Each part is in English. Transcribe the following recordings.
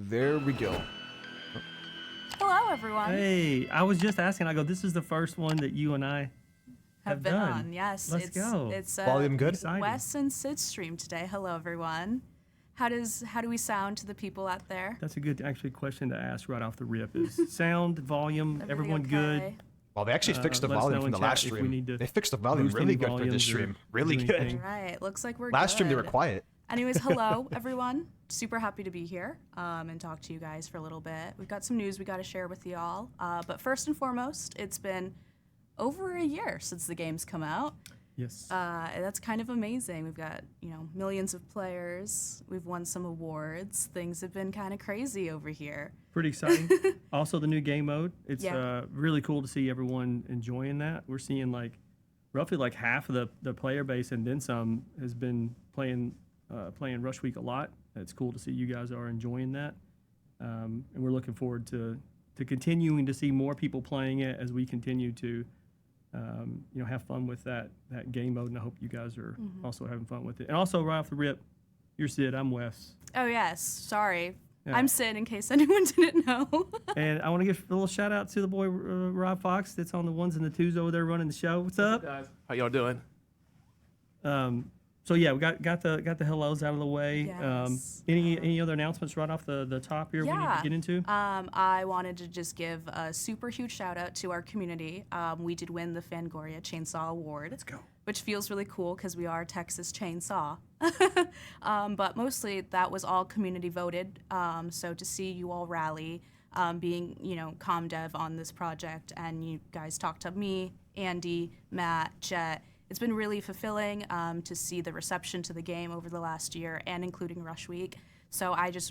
There we go. Hello, everyone. Hey, I was just asking. I go, this is the first one that you and I have been done. on. Yes, Let's go. It's Volume good? Exciting. Wes and Sid's stream today. Hello, everyone. How do we sound to the people out there? That's a good actually question to ask right off the rip. Is sound, volume, everyone okay? good? Well, they actually fixed the let us volume know from in the last chat if we stream. need to They fixed the volume boost really any good for this volumes or stream. Really do good. anything. Right. Looks like we're Last good. stream they were quiet. Anyways, hello, everyone. Super happy to be here and talk to you guys for a little bit. We've got some news we got to share with y'all. But first and foremost, it's been over a year since the game's come out. Yes. That's kind of amazing. We've got, millions of players. We've won some awards. Things have been kind of crazy over here. Pretty exciting. Also, the new game mode. It's Yeah. really cool to see everyone enjoying that. We're seeing roughly half of the player base and then some has been playing Rush Week a lot. It's cool to see you guys are enjoying that, and we're looking forward to continuing to see more people playing it as we continue to have fun with that game mode. And I hope you guys are also having fun with it. And also, right off the rip, you're Sid. I'm Wes. Oh, yes. Sorry. Yeah. I'm Sid, in case anyone didn't know. And I want to give a little shout out to the boy Rob Fox that's on the ones and the twos over there running the show. What's up? Guys, how y'all doing? So yeah, we got the hellos out of the way. Yes. Any other announcements right off the top here we need to get into? I wanted to just give a super huge shout out to our community. We did win the Fangoria Chainsaw Award. Let's go. Which feels really cool because we are Texas Chainsaw. But mostly that was all community voted. So to see you all rally, being, comm dev on this project, and you guys talked to me, Andy, Matt, Jet. It's been really fulfilling to see the reception to the game over the last year, and including Rush Week. So I was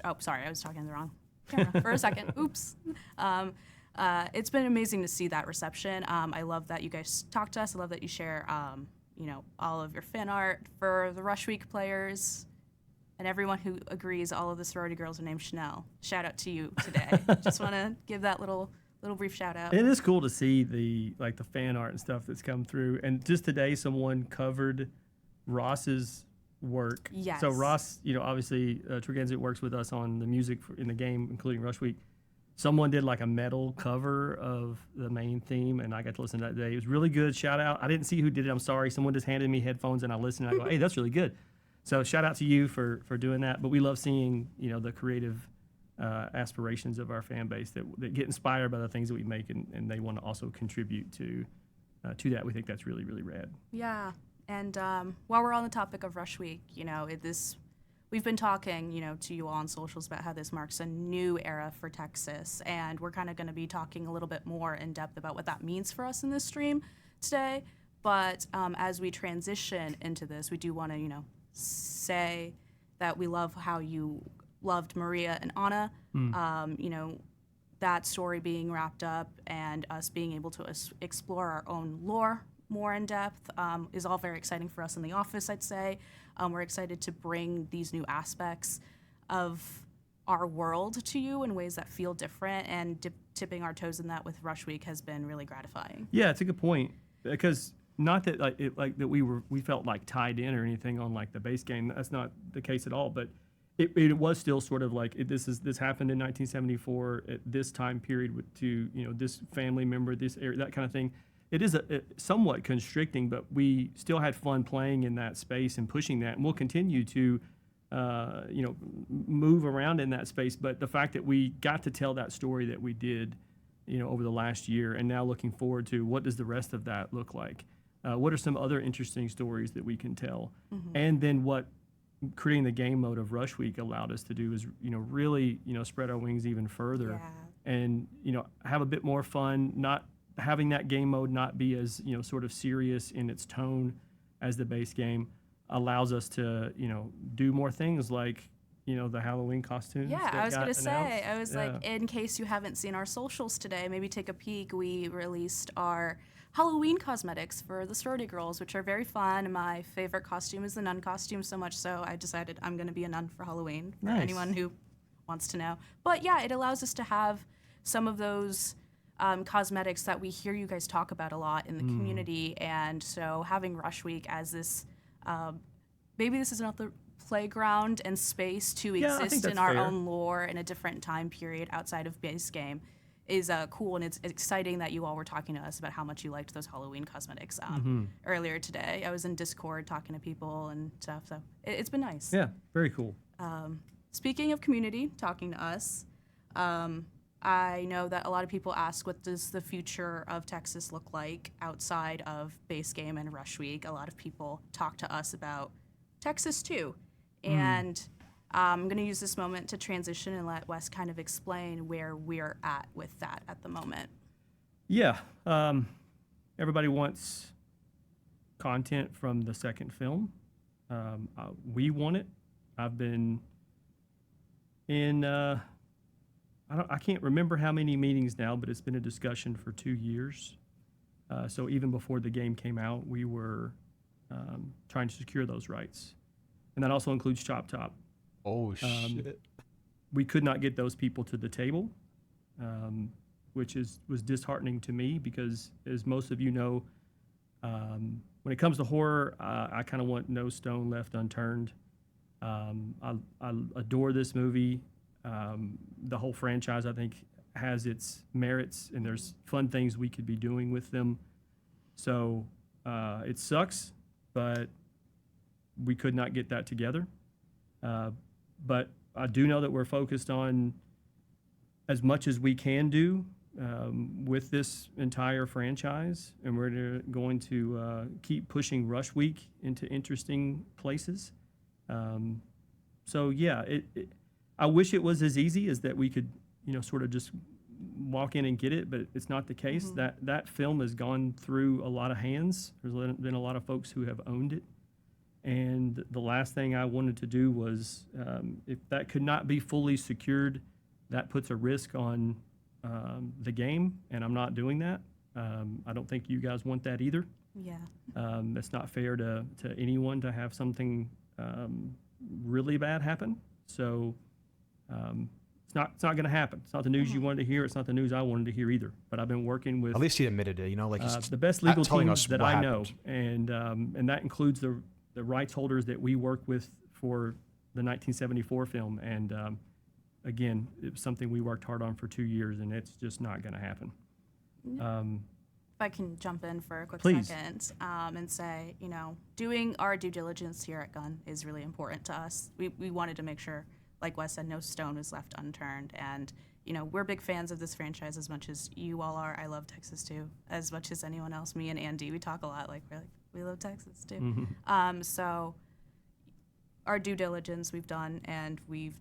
talking to the wrong camera for a second. Oops. It's been amazing to see that reception. I love that you guys talk to us. I love that you share, all of your fan art for the Rush Week players, and everyone who agrees all of the sorority girls are named Chanel. Shout out to you today. Just want to give that little brief shout out. It is cool to see the fan art and stuff that's come through. And just today, someone covered Ross's work. Yes. So Ross, obviously Tregensit works with us on the music in the game, including Rush Week. Someone did a metal cover of the main theme, and I got to listen to that today. It was really good. Shout out. I didn't see who did it. I'm sorry. Someone just handed me headphones, and I listened. And I go, hey, that's really good. So shout out to you for doing that. But we love seeing the creative aspirations of our fan base that get inspired by the things that we make, and they want to also contribute to that. We think that's really, really rad. Yeah, and while we're on the topic of Rush Week, we've been talking, to you all on socials about how this marks a new era for Texas, and we're kind of going to be talking a little bit more in depth about what that means for us in this stream today. But as we transition into this, we do want to, say that we love how you loved Maria and Anna. That story being wrapped up and us being able to explore our own lore more in depth is all very exciting for us in the office, I'd say. We're excited to bring these new aspects of our world to you in ways that feel different, and tipping our toes in that with Rush Week has been really gratifying. Yeah, it's a good point, because not that that we felt tied in or anything on the base game. That's not the case at all. But it was still sort of this happened in 1974 at this time period to this family member, this area, that kind of thing. It is somewhat constricting, but we still had fun playing in that space and pushing that, and we'll continue to move around in that space. But the fact that we got to tell that story that we did over the last year, and now looking forward to what does the rest of that look like. What are some other interesting stories that we can tell? Mm-hmm. And then what creating the game mode of Rush Week allowed us to do is, really, spread our wings even further, and, have a bit more fun, not having that game mode not be as, sort of serious in its tone as the base game allows us to, do more things like, the Halloween costumes. Yeah, I was going to say, in case you haven't seen our socials today, maybe take a peek. We released our Halloween cosmetics for the sorority girls, which are very fun. My favorite costume is the nun costume, so much so I decided I'm going to be a nun for Halloween, for anyone who wants to know. But yeah, it allows us to have some of those cosmetics that we hear you guys talk about a lot in the community, and so having Rush Week as this, maybe this is not the playground and space to Yeah, I think exist in that's our fair. own lore in a different time period outside of base game is cool, and it's exciting that you all were talking to us about how much you liked those Halloween cosmetics earlier today. I was in Discord talking to people and stuff, so it's been nice. Yeah, very cool. Speaking of community talking to us, I know that a lot of people ask, what does the future of Texas look like outside of base game and Rush Week? A lot of people talk to us about Texas too. And I'm going to use this moment to transition and let Wes kind of explain where we're at with that at the moment. Yeah, everybody wants content from the second film. We want it. I've been in, I can't remember how many meetings now, but it's been a discussion for 2 years. So even before the game came out, we were trying to secure those rights. And that also includes CHOPTOP. Oh, shit. We could not get those people to the table, which was disheartening to me because, as most of you know, when it comes to horror, I kind of want no stone left unturned. I adore this movie. The whole franchise, I think, has its merits, and there's fun things we could be doing with them. So it sucks, but we could not get that together. But I do know that we're focused on as much as we can do with this entire franchise, and we're going to keep pushing Rush Week into interesting places. So yeah, I wish it was as easy as that we could, sort of just walk in and get it, but it's not the case. That film has gone through a lot of hands. There's been a lot of folks who have owned it. And the last thing I wanted to do was, if that could not be fully secured, that puts a risk on the game, and I'm not doing that. I don't think you guys want that either. Yeah. It's not fair to anyone to have something really bad happen. So it's not going to happen. It's not the news you wanted to hear. It's not the news I wanted to hear either. But I've been working with At least he admitted it, like he's the best legal telling teams us that what I know, happened. and that includes the rights holders that we work with for the 1974 film. And again, it was something we worked hard on for 2 years, and it's just not going to happen. If I can jump in for a quick Please. second and say, doing our due diligence here at Gun is really important to us. We wanted to make sure, like Wes said, no stone was left unturned. And, we're big fans of this franchise as much as you all are. I love Texas too, as much as anyone else. Me and Andy, we talk a lot. We love Texas too. So our due diligence we've done, and we've,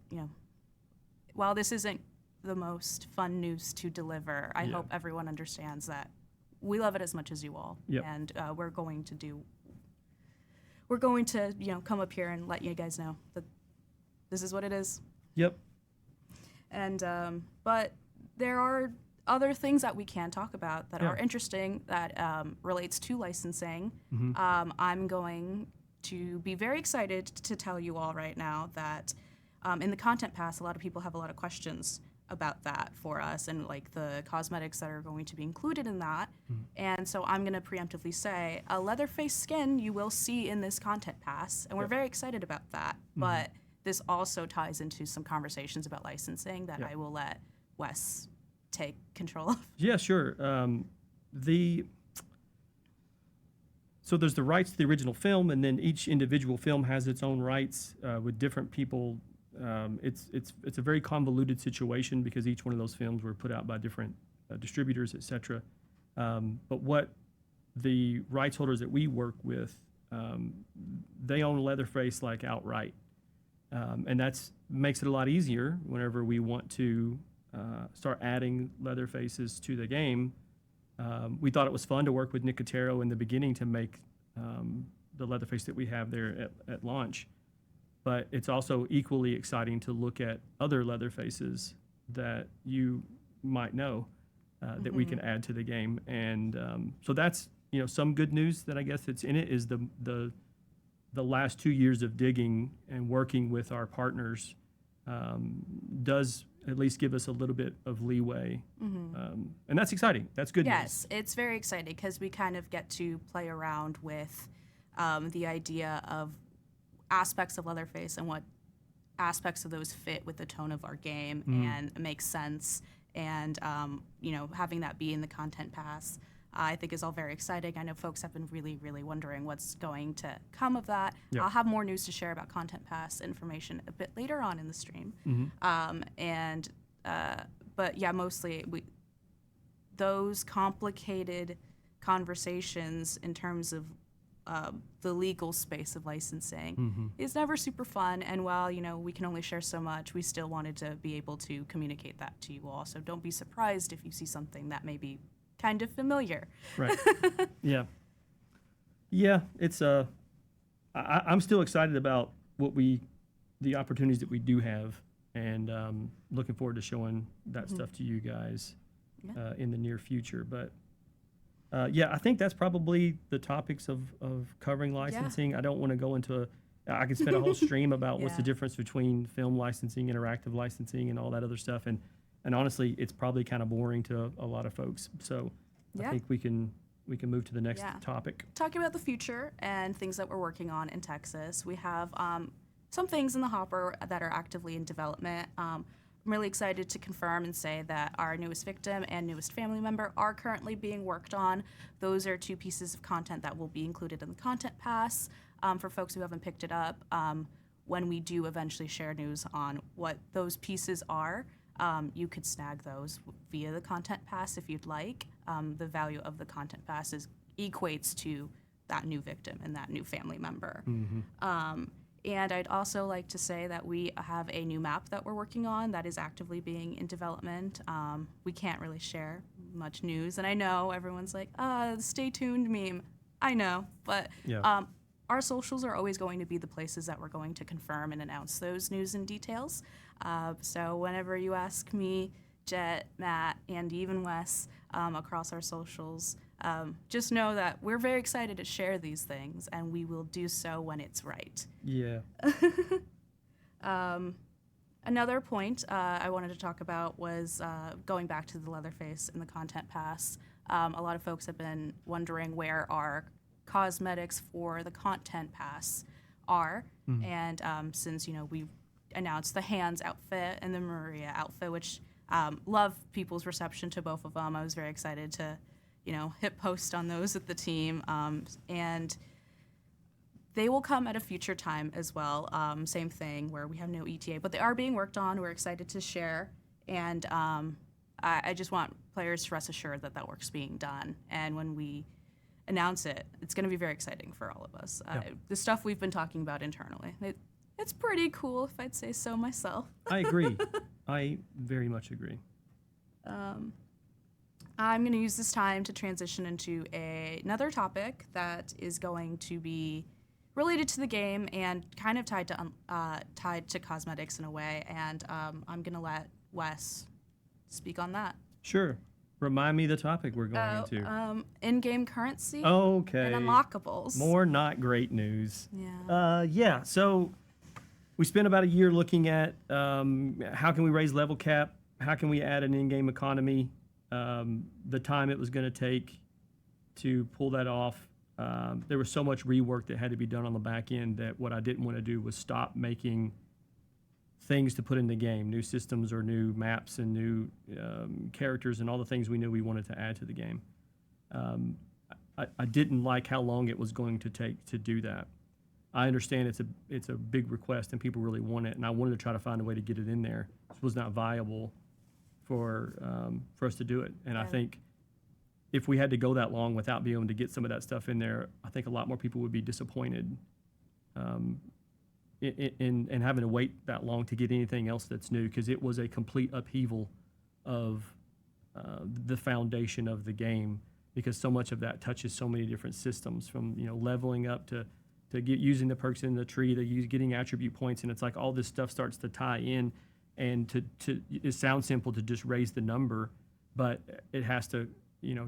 while this isn't the most fun news to deliver, I hope everyone understands that we love it as much as you all. Yep. And we're going to come up here and let you guys know that this is what it is. Yep. And but there are other things that we can talk about that are interesting that relates to licensing. I'm going to be very excited to tell you all right now that in the content pass, a lot of people have a lot of questions about that for us, and like the cosmetics that are going to be included in that. And so I'm going to preemptively say a Leatherface skin you will see in this content pass, and we're very excited about that. But this also ties into some conversations about licensing that I will let Wes take control of. Yeah, sure. So there's the rights to the original film, and then each individual film has its own rights with different people. It's a very convoluted situation because each one of those films were put out by different distributors, etc. But what the rights holders that we work with, they own Leatherface outright, and that's makes it a lot easier whenever we want to start adding Leatherfaces to the game. We thought it was fun to work with Nicotero in the beginning to make the Leatherface that we have there at launch. But it's also equally exciting to look at other Leatherfaces that you might know that we can add to the game. And so that's, some good news that I guess that's in it is the last 2 years of digging and working with our partners does at least give us a little bit of leeway. And that's exciting. That's good news. Yes, it's very exciting because we kind of get to play around with the idea of aspects of Leatherface and what aspects of those fit with the tone of our game and make sense. And, having that be in the content pass, I think is all very exciting. I know folks have been really, really wondering what's going to come of that. Yep. I'll have more news to share about content pass information a bit later on in the stream. But yeah, mostly those complicated conversations in terms of the legal space of licensing is never super fun. And while, we can only share so much, we still wanted to be able to communicate that to you all. So don't be surprised if you see something that may be kind of familiar. Right. Yeah. Yeah, it's I'm still excited about the opportunities that we do have, and looking forward to showing that stuff to you guys in the near future. But I think that's probably the topics of covering licensing. I don't want to go into I could spend a whole stream about what's the difference between film licensing, interactive licensing, and all that other stuff. And honestly, it's probably kind of boring to a lot of folks. So I think we can move to the next topic. Talking about the future and things that we're working on in Texas, we have some things in the hopper that are actively in development. I'm really excited to confirm and say that our newest victim and newest family member are currently being worked on. Those are 2 pieces of content that will be included in the content pass. For folks who haven't picked it up, when we do eventually share news on what those pieces are, you could snag those via the content pass if you'd like. The value of the content pass equates to that new victim and that new family member. And I'd also like to say that we have a new map that we're working on that is actively being in development. We can't really share much news, and I know everyone's like, stay tuned meme. I know, but our socials are always going to be the places that we're going to confirm and announce those news and details. So whenever you ask me, Jet, Matt, and even Wes across our socials, just know that we're very excited to share these things, and we will do so when it's right. Yeah. Another point I wanted to talk about was going back to the Leatherface and the content pass. A lot of folks have been wondering where our cosmetics for the content pass are, and since we announced the Hands outfit and the Maria outfit, which love people's reception to both of them. I was very excited to hit post on those with the team, and they will come at a future time as well. Same thing where we have no ETA, but they are being worked on. We're excited to share, and I just want players to rest assured that that work's being done, and when we announce it, it's going to be very exciting for all of us. The stuff we've been talking about internally, it's pretty cool, if I'd say so myself. I agree. I very much agree. I'm going to use this time to transition into another topic that is going to be related to the game and kind of tied to cosmetics in a way, and I'm going to let Wes speak on that. Sure. Remind me the topic we're going into. In-game currency okay. and unlockables. More not great news. Yeah. So we spent about a year looking at how can we raise level cap, how can we add an in-game economy, the time it was going to take to pull that off. There was so much rework that had to be done on the back end that what I didn't want to do was stop making things to put in the game, new systems or new maps and new characters and all the things we knew we wanted to add to the game. I didn't like how long it was going to take to do that. I understand it's a big request and people really want it, and I wanted to try to find a way to get it in there. This was not viable for us to do it, and I think if we had to go that long without being able to get some of that stuff in there, I think a lot more people would be disappointed in having to wait that long to get anything else that's new, because it was a complete upheaval of the foundation of the game, because so much of that touches so many different systems, from leveling up to using the perks in the tree, to getting attribute points, and it's like all this stuff starts to tie in, and it sounds simple to just raise the number, but it has to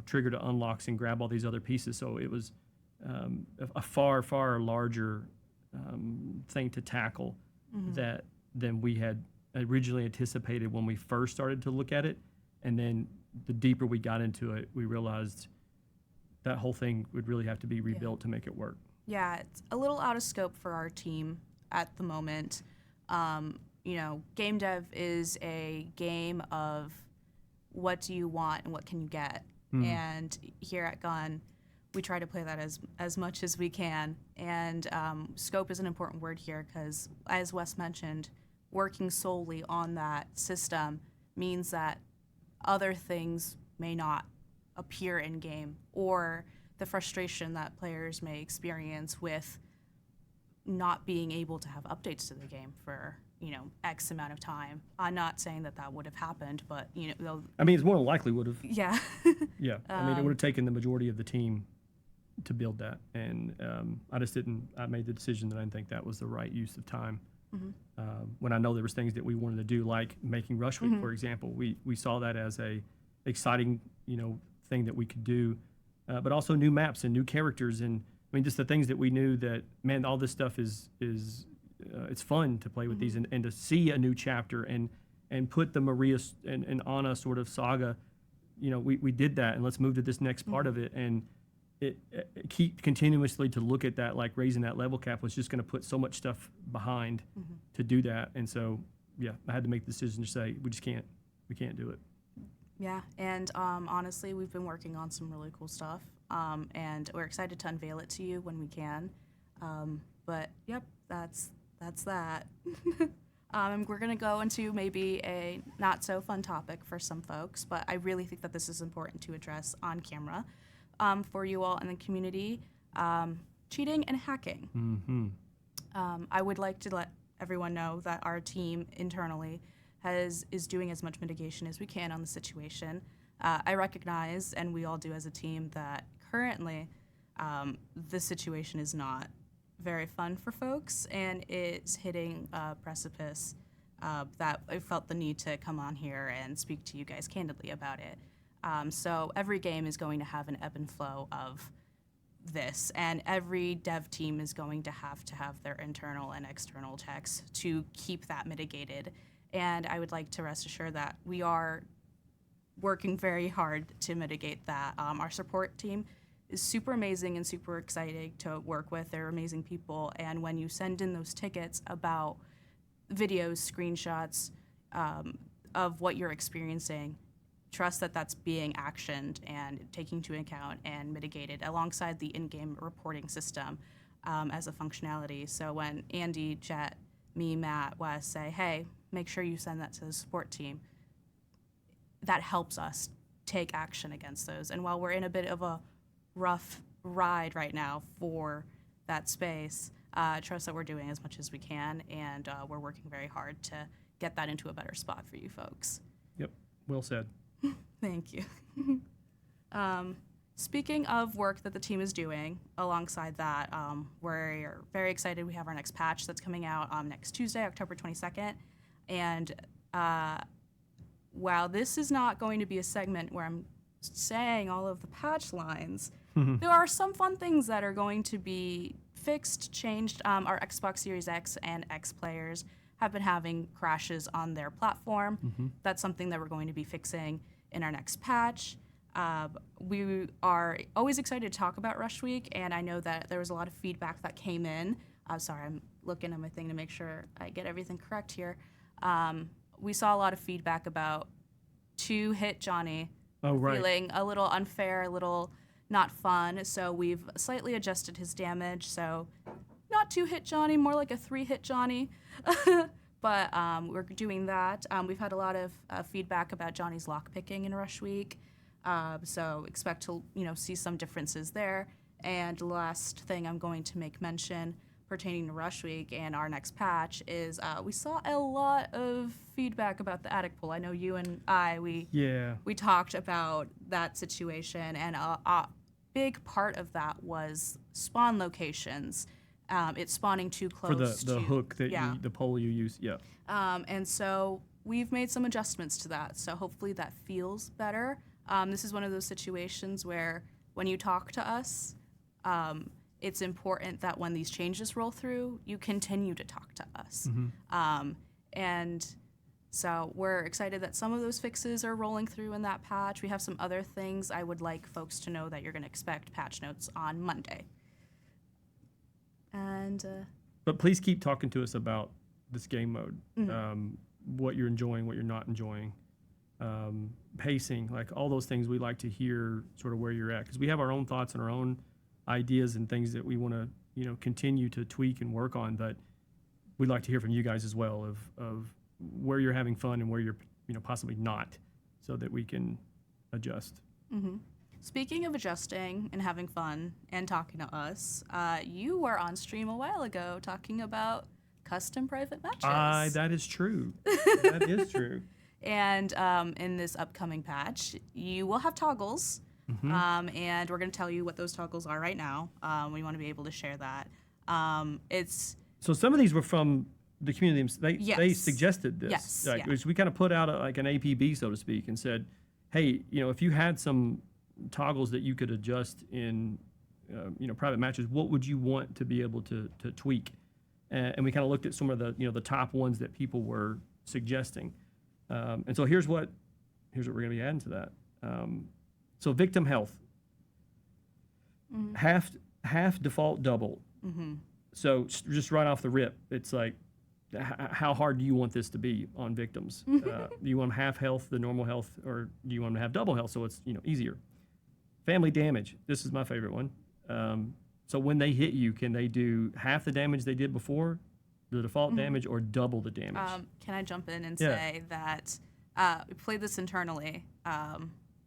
trigger to unlocks and grab all these other pieces. So it was a far larger thing to tackle than we had originally anticipated when we first started to look at it. And then the deeper we got into it, we realized that whole thing would really have to be rebuilt to make it work. Yeah, it's a little out of scope for our team at the moment. You know, game dev is a game of what do you want and what can you get. And here at Gun, we try to play that as much as we can. And scope is an important word here because, as Wes mentioned, working solely on that system means that other things may not appear in game, or the frustration that players may experience with not being able to have updates to the game for, you know, X amount of time. I'm not saying that would have happened, but, you know, I mean, it's more than likely would have. yeah. Yeah. I mean, it would have taken the majority of the team to build that. And I made the decision that I didn't think that was the right use of time. When I know there was things that we wanted to do, like making Rush Week, for example, we saw that as a exciting, you know, thing that we could do, but also new maps and new characters. And I mean, just the things that we knew that, man, all this stuff is it's fun to play with these and to see a new chapter and put the Maria and Anna sort of saga, you know, we did that, and let's move to this next part of it. And it keep continuously to look at that, like raising that level cap was just going to put so much stuff behind to do that. And so, yeah, I had to make the decision to say we can't do it. Yeah, and honestly, we've been working on some really cool stuff, and we're excited to unveil it to you when we can. But yep, that's that. We're gonna go into maybe a not so fun topic for some folks, but I really think that this is important to address on camera for you all in the community: cheating and hacking. I would like to let everyone know that our team internally is doing as much mitigation as we can on the situation. I recognize, and we all do as a team, that currently the situation is not very fun for folks, and it's hitting a precipice that I felt the need to come on here and speak to you guys candidly about it. So every game is going to have an ebb and flow of this, and every dev team is going to have their internal and external techs to keep that mitigated. And I would like to rest assured that we are working very hard to mitigate that. Our support team is super amazing and super exciting to work with. They're amazing people. And when you send in those tickets about videos, screenshots of what you're experiencing, trust that that's being actioned and taken into account and mitigated alongside the in-game reporting system as a functionality. So when Andy, Jet, me, Matt, Wes say, hey, make sure you send that to the support team, that helps us take action against those. And while we're in a bit of a rough ride right now for that space, trust that we're doing as much as we can, and we're working very hard to get that into a better spot for you folks. Yep, well said. Thank you. Speaking of work that the team is doing, alongside that, we're very excited. We have our next patch that's coming out next Tuesday, October 22nd. And while this is not going to be a segment where I'm saying all of the patch lines, there are some fun things that are going to be fixed, changed. Our Xbox Series X and X players have been having crashes on their platform. That's something that we're going to be fixing in our next patch. We are always excited to talk about Rush Week, and I know that there was a lot of feedback that came in. Sorry, I'm looking at my thing to make sure I get everything correct here. We saw a lot of feedback about 2-hit Johnny feeling a little unfair, a little not fun, so we've slightly adjusted his damage, so not 2-hit Johnny, more like a 3-hit Johnny. But we're doing that. We've had a lot of feedback about Johnny's lockpicking in Rush Week, so expect to see some differences there. And last thing I'm going to make mention pertaining to Rush Week and our next patch is we saw a lot of feedback about the attic pool. I know you and I, we talked about that situation, and a big part of that was spawn locations. It's spawning too close for the hook that the pole you use, and so we've made some adjustments to that. So hopefully that feels better. This is one of those situations where when you talk to us, it's important that when these changes roll through, you continue to talk to us. And so we're excited that some of those fixes are rolling through in that patch. We have some other things I would like folks to know that you're going to expect patch notes on Monday. And But please keep talking to us about this game mode, what you're enjoying, what you're not enjoying, pacing, like all those things. We like to hear sort of where you're at, because we have our own thoughts and our own ideas and things that we want to, continue to tweak and work on. But we'd like to hear from you guys as well of where you're having fun and where you're, possibly not, so that we can adjust. Speaking of adjusting and having fun and talking to us, you were on stream a while ago talking about custom private matches. That is true. That is true. And in this upcoming patch, you will have toggles, and we're going to tell you what those toggles are right now. We want to be able to share that. So some of these were from the community. They Yes. suggested this. Yes, Like, yeah. we kind of put out like an APB, so to speak, and said, hey, if you had some toggles that you could adjust in, private matches, what would you want to be able to tweak? And we kind of looked at some of the, the top ones that people were suggesting. And so here's what we're going to be adding to that. So victim health, half default double. So just right off the rip, it's like, how hard do you want this to be on victims? Do you want them half health, the normal health, or do you want them to have double health so it's easier? Family damage. This is my favorite one. So when they hit you, can they do half the damage they did before, the default damage, or double the damage? Can I jump in and say that we played this internally,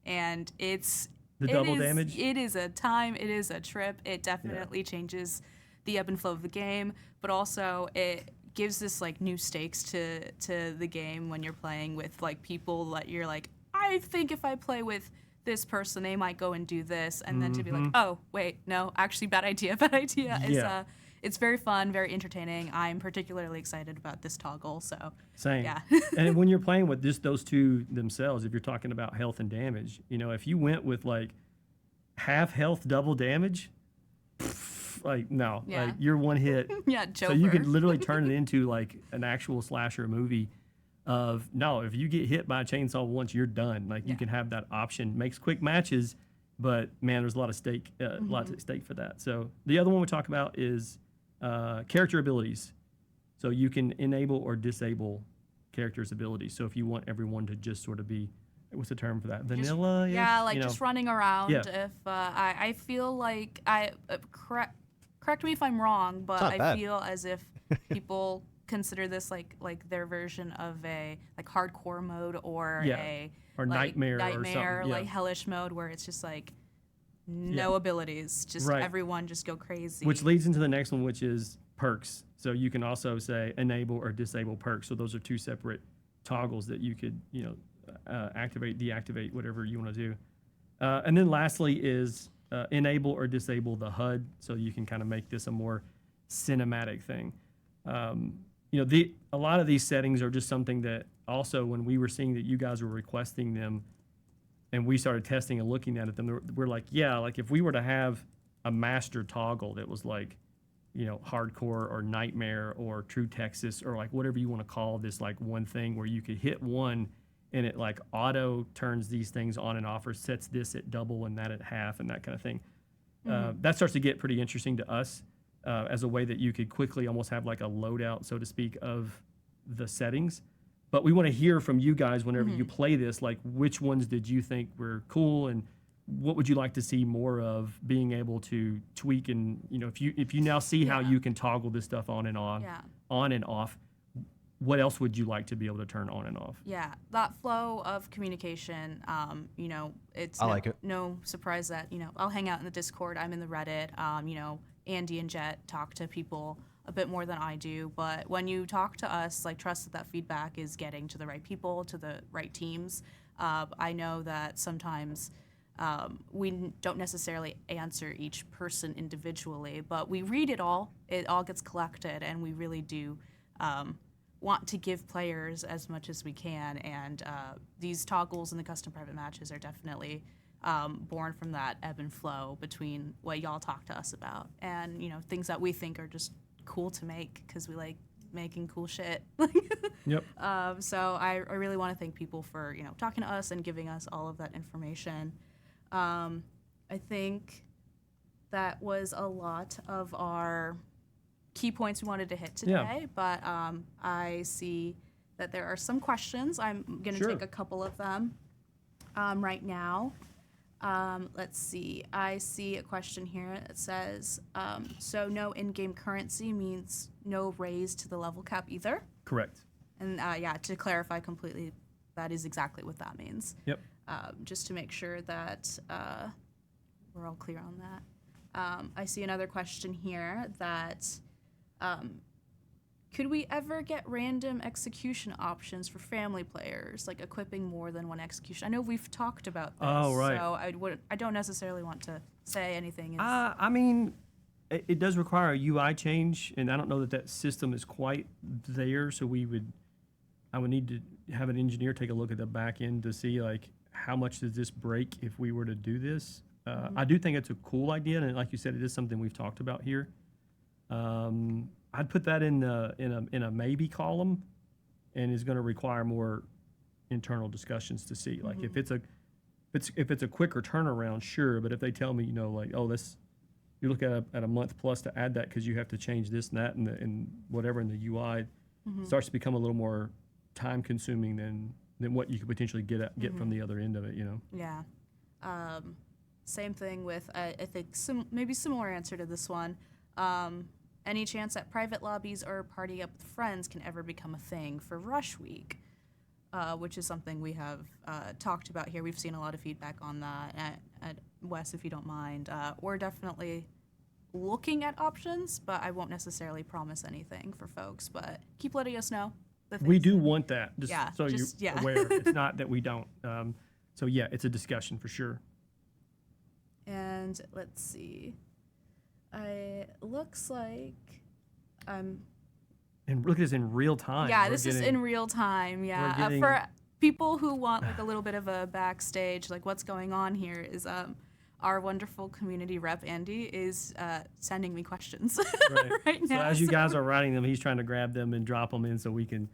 and it's The double damage? It is a time. It is a trip. It definitely changes the ebb and flow of the game, but also it gives this like new stakes to the game when you're playing with like people that you're like, I think if I play with this person, they might go and do this, and then to be like, oh wait, no, actually bad idea. Yeah. It's very fun, very entertaining. I'm particularly excited about this toggle. So Same. yeah. And when you're playing with just those two themselves, if you're talking about health and damage, if you went with like half health, double damage, like no, Yeah. like you're one hit. Yeah, Joker. So you could literally turn it into like an actual slasher movie of, no, if you get hit by a chainsaw once, you're done. Like you can have that option. Makes quick matches, but man, there's a lot of stake, lots at stake for that. So the other one we talk about is character abilities. So you can enable or disable characters' abilities. So if you want everyone to just sort of be, what's the term for that? Vanilla? Yeah, like just running around. Yeah. If I feel like correct me if I'm wrong, but It's not I bad. feel as if people consider this like their version of a like hardcore mode or Yeah. a Or like, nightmare or something, yeah. like hellish mode where it's just like no Yeah. abilities, just Right. everyone just go crazy. Which leads into the next one, which is perks. So you can also say enable or disable perks. So those are two separate toggles that you could, activate, deactivate, whatever you want to do. And then lastly is enable or disable the HUD. So you can kind of make this a more cinematic thing. A lot of these settings are just something that also when we were seeing that you guys were requesting them and we started testing and looking at them, we're like, yeah, like if we were to have a master toggle that was like, hardcore or nightmare or true Texas or like whatever you want to call this, like one thing where you could hit one and it like auto turns these things on and off or sets this at double and that at half and that kind of thing. That starts to get pretty interesting to us as a way that you could quickly almost have like a loadout, so to speak, of the settings. But we want to hear from you guys whenever you play this, like which ones did you think were cool and what would you like to see more of being able to tweak and, if you now see how you can toggle this stuff on and off, what else would you like to be able to turn on and off? Yeah, that flow of communication, it's I like it. no surprise that, I'll hang out in the Discord, I'm in the Reddit, Andy and Jet talk to people a bit more than I do, but when you talk to us, like trust that feedback is getting to the right people, to the right teams. I know that sometimes we don't necessarily answer each person individually, but we read it all gets collected, and we really do want to give players as much as we can, and these toggles and the custom private matches are definitely born from that ebb and flow between what y'all talk to us about and things that we think are just cool to make because we like making cool shit. Yep. So I really want to thank people for talking to us and giving us all of that information. I think that was a lot of our key points we wanted to hit Yeah. today, but I see that there are some questions. I'm going to Sure. take a couple of them right now. Let's see. I see a question here that says, so no in-game currency means no raise to the level cap either. Correct. And yeah, to clarify completely, that is exactly what that means. Yep. Just to make sure that we're all clear on that. I see another question here that could we ever get random execution options for family players, like equipping more than one execution? I know we've talked about this, Oh, right. so I don't necessarily want to say anything. I mean, it does require a UI change, and I don't know that that system is quite there. So I would need to have an engineer take a look at the back end to see like how much does this break if we were to do this. I do think it's a cool idea, and like you said, it is something we've talked about here. I'd put that in a maybe column, and is going to require more internal discussions to see. Like if it's a quicker turnaround, sure. But if they tell me, like, oh, you're looking at a month plus to add that because you have to change this and that and whatever in the UI, starts to become a little more time consuming than what you could potentially get from the other end of it. Yeah. Same thing with I think maybe similar answer to this one. Any chance that private lobbies or party up with friends can ever become a thing for Rush Week, which is something we have talked about here. We've seen a lot of feedback on that. At Wes, if you don't mind, we're definitely looking at options, but I won't necessarily promise anything for folks. But keep letting us know. We do want that, so yeah. you're aware. It's not that we don't. So yeah, it's a discussion for sure. And let's see. Looks like And look at this in real time. Yeah, this is in real time. Yeah, for people who want like a little bit of a backstage, like what's going on here is our wonderful community rep Andy is sending me questions right now. So as you guys are writing them, he's trying to grab them and drop them in so we can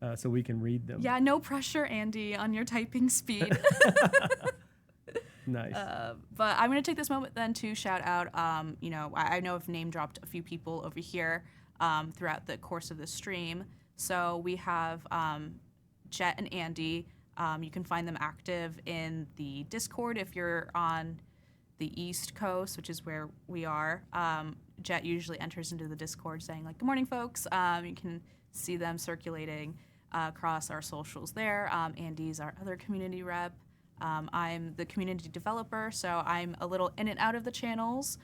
read them. Yeah, no pressure, Andy, on your typing speed. Nice. But I'm going to take this moment then to shout out, I know I've name dropped a few people over here throughout the course of the stream. So we have Jet and Andy. You can find them active in the Discord if you're on the East Coast, which is where we are. Jet usually enters into the Discord saying, like, good morning, folks. You can see them circulating across our socials there. Andy's our other community rep. I'm the community developer, so I'm a little in and out of the channels.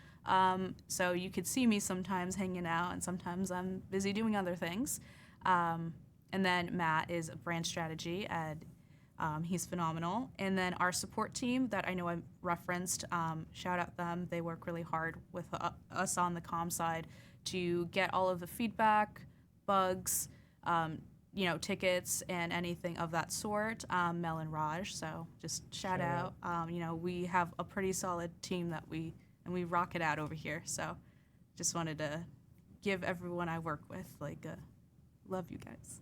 So you could see me sometimes hanging out, and sometimes I'm busy doing other things. And then Matt is brand strategy, and he's phenomenal. And then our support team that I know I referenced, shout out them. They work really hard with us on the comm side to get all of the feedback, bugs, tickets and anything of that sort, Mel and Raj. So just shout out. We have a pretty solid team that we rock it out over here. So just wanted to give everyone I work with love you guys.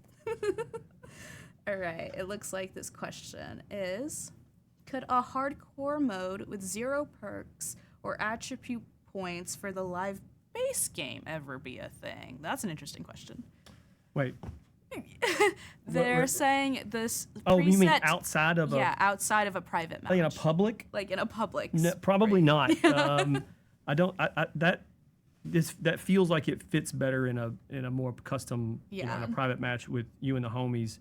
All right. It looks like this question is, could a hardcore mode with 0 perks or attribute points for the live base game ever be a thing? That's an interesting question. Wait. They're saying this. Oh, preset, you mean outside of outside of a private match. Like in a public? Like in a public. No, probably not. I don't. That feels like it fits better in a more custom, in a private match with you and the homies,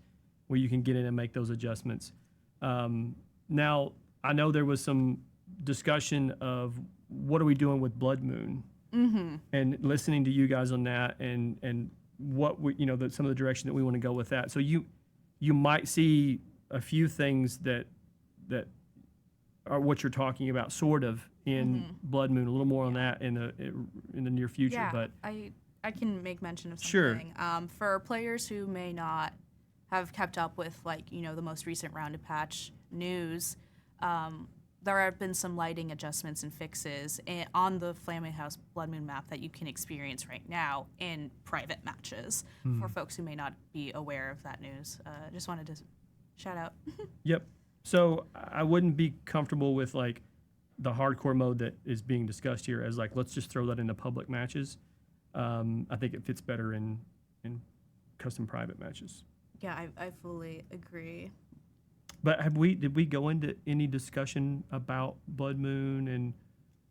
where you can get in and make those adjustments. Now I know there was some discussion of what are we doing with Blood Moon, and listening to you guys on that, and what we, some of the direction that we want to go with that. So you might see a few things that are what you're talking about, sort of in Blood Moon. A little more on that in the near future. Yeah, but I can make mention of something. Sure. For players who may not have kept up with the most recent rounded patch news, there have been some lighting adjustments and fixes on the Flaming House Blood Moon map that you can experience right now in private matches for folks who may not be aware of that news. Just wanted to shout out. Yep. So I wouldn't be comfortable with the hardcore mode that is being discussed here as let's just throw that into public matches. I think it fits better in custom private matches. Yeah, I fully agree. But did we go into any discussion about Blood Moon and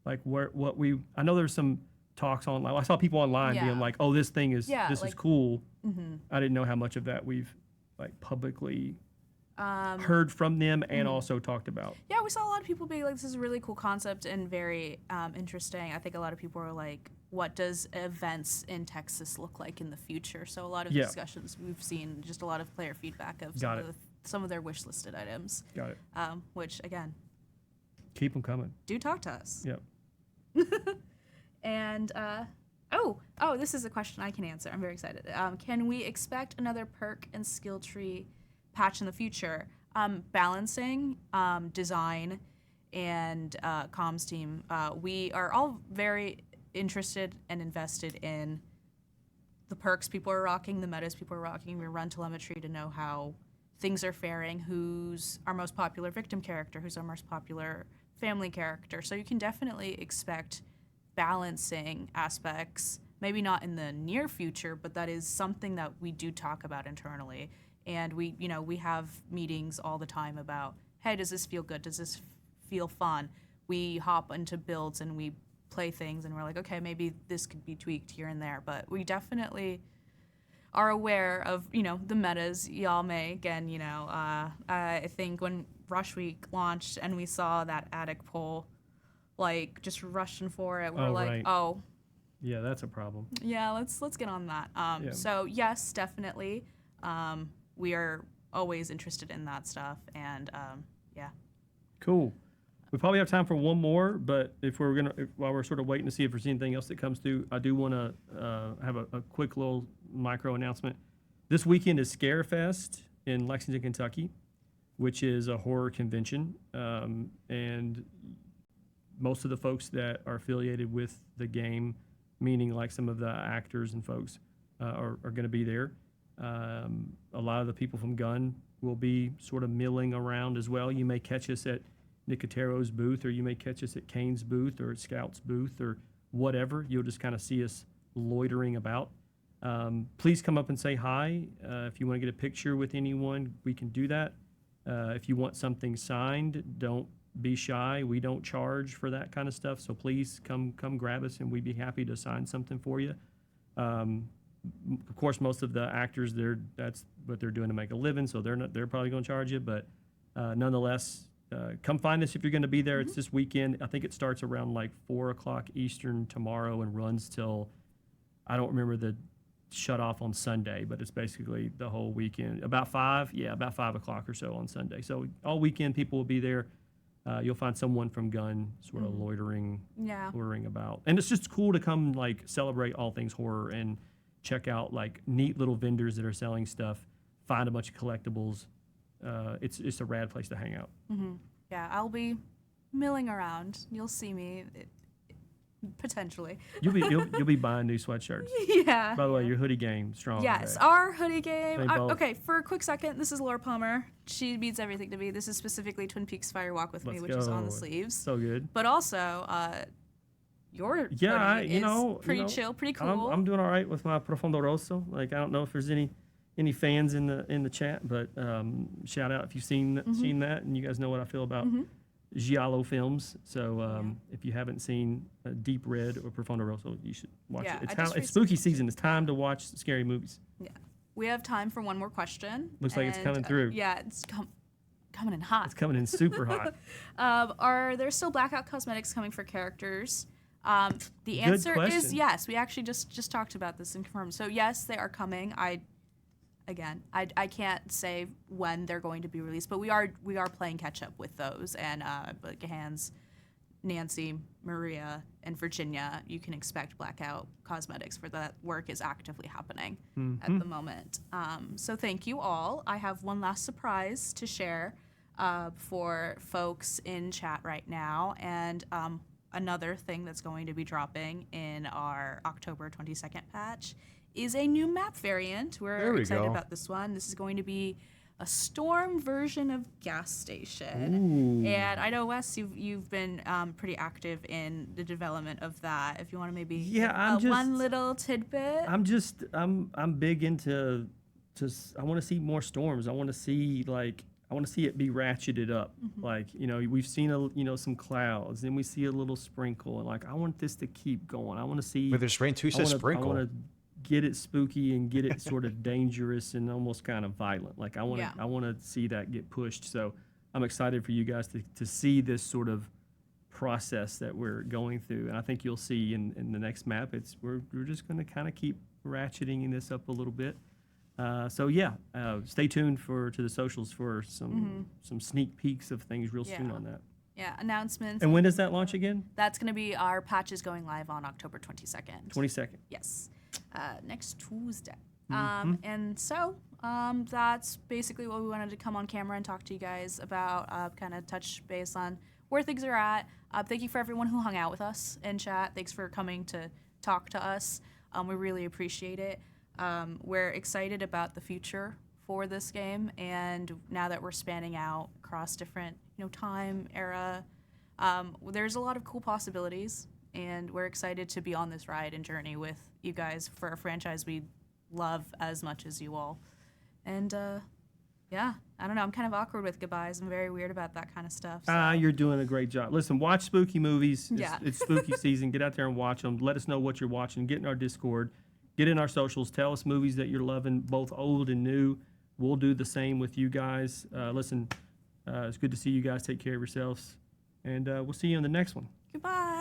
like I know there's some talks online. I saw people online Yeah. being like, "Oh, this thing is is like- cool." Mm-hmm. I didn't know how much of that we've like publicly heard from them and also talked about. Yeah, we saw a lot of people being like, this is a really cool concept and very interesting. I think a lot of people are like, what does events in Texas look like in the future? So a lot of discussions we've seen, just a lot of player feedback of some of their wish listed items. Got it. Which, again, Keep them coming. do talk to us. Yep. And, this is a question I can answer. I'm very excited. Can we expect another perk and skill tree patch in the future? Balancing design and comms team, we are all very interested and invested in the perks people are rocking, the metas people are rocking. We run telemetry to know how things are faring, who's our most popular victim character, who's our most popular family character. So you can definitely expect balancing aspects, maybe not in the near future, but that is something that we do talk about internally. And we have meetings all the time about, hey, does this feel good? Does this feel fun? We hop into builds and we play things and we're like, okay, maybe this could be tweaked here and there. But we definitely are aware of, the metas y'all make. And, I think when Rush Week launched and we saw that attic poll, like, just rushing for it, we're right. oh. Yeah, that's a problem. Yeah, let's get on that. So, yes, definitely. We are always interested in that stuff, and yeah. Cool. We probably have time for one more, but while we're sort of waiting to see if there's anything else that comes through, I do want to have a quick little micro announcement. This weekend is Scarefest in Lexington, Kentucky, which is a horror convention, and most of the folks that are affiliated with the game, meaning like some of the actors and folks, are going to be there. A lot of the people from Gun will be sort of milling around as well. You may catch us at Nicotero's booth, or you may catch us at Kane's booth or at Scout's booth or whatever. You'll just kind of see us loitering about. Please come up and say hi. If you want to get a picture with anyone, we can do that. If you want something signed, don't be shy. We don't charge for that kind of stuff, so please come grab us, and we'd be happy to sign something for you. Of course, most of the actors, that's what they're doing to make a living, so they're probably going to charge you. But nonetheless, come find us if you're going to be there. It's this weekend. I think it starts around like 4:00 Eastern tomorrow and runs till, I don't remember the shut off on Sunday, but it's basically the whole weekend. About 5 o'clock or so on Sunday. So all weekend people will be there. You'll find someone from Gun sort of loitering about. And it's just cool to come like celebrate all things horror and check out like neat little vendors that are selling stuff, find a bunch of collectibles. It's a rad place to hang out. Mm-hmm. Yeah, I'll be milling around. You'll see me potentially. You'll be buying new sweatshirts. Yeah. By the way, your hoodie game strong. Yes, today. our hoodie game. Both. Okay, for a quick second, this is Laura Palmer. She means everything to me. This is specifically Twin Peaks Fire Walk with Me, which is on the sleeves. So good. But also, your hoodie is pretty chill, pretty cool. I'm doing all right with my Profondo Rosso. Like, I don't know if there's any fans in the chat, but shout out if you've seen that, and you guys know what I feel about Giallo films. So if you haven't seen Deep Red or Profondo Rosso, you should watch it. It's spooky season. It's time to watch scary movies. Yeah. We have time for one more question. Looks like it's coming through. Yeah, it's coming in hot. It's coming in super hot. Are there still blackout cosmetics coming for characters? The answer is yes. We actually just talked about this and confirmed. So yes, they are coming. I can't say when they're going to be released, but we are playing catch up with those. And like Hans, Nancy, Maria, and Virginia, you can expect blackout cosmetics for that work is actively happening at the moment. So thank you all. I have one last surprise to share for folks in chat right now, and another thing that's going to be dropping in our October 22nd patch is a new map variant. We're excited about this one. This is going to be a storm version of gas station. And I know, Wes, you've been pretty active in the development of that. If you want to maybe one little tidbit. I'm big into I want to see more storms. I want to see it be ratcheted up. Like, we've seen some clouds, then we see a little sprinkle, and like I want this to keep going. I want to see. But there's rain too. Says sprinkle. I want to get it spooky and get it sort of dangerous and almost kind of violent. Like I want to see that get pushed. So I'm excited for you guys to see this sort of process that we're going through. And I think you'll see in the next map, we're just going to kind of keep ratcheting this up a little bit. Stay tuned to the socials for some sneak peeks of things real soon on that. Yeah, announcements. And when does that launch again? That's going to be our patches going live on October 22nd. 22nd. Yes. Next Tuesday. And so that's basically what we wanted to come on camera and talk to you guys about, kind of touch base on where things are at. Thank you for everyone who hung out with us in chat. Thanks for coming to talk to us. We really appreciate it. We're excited about the future for this game, and now that we're spanning out across different time, era, there's a lot of cool possibilities. And we're excited to be on this ride and journey with you guys for a franchise we love as much as you all. And I don't know. I'm kind of awkward with goodbyes. I'm very weird about that kind of stuff. So. You're doing a great job. Listen, watch spooky movies. Yeah. It's spooky season. Get out there and watch them. Let us know what you're watching. Get in our Discord. Get in our socials. Tell us movies that you're loving, both old and new. We'll do the same with you guys. Listen, it's good to see you guys. Take care of yourselves. And we'll see you in the next one. Goodbye.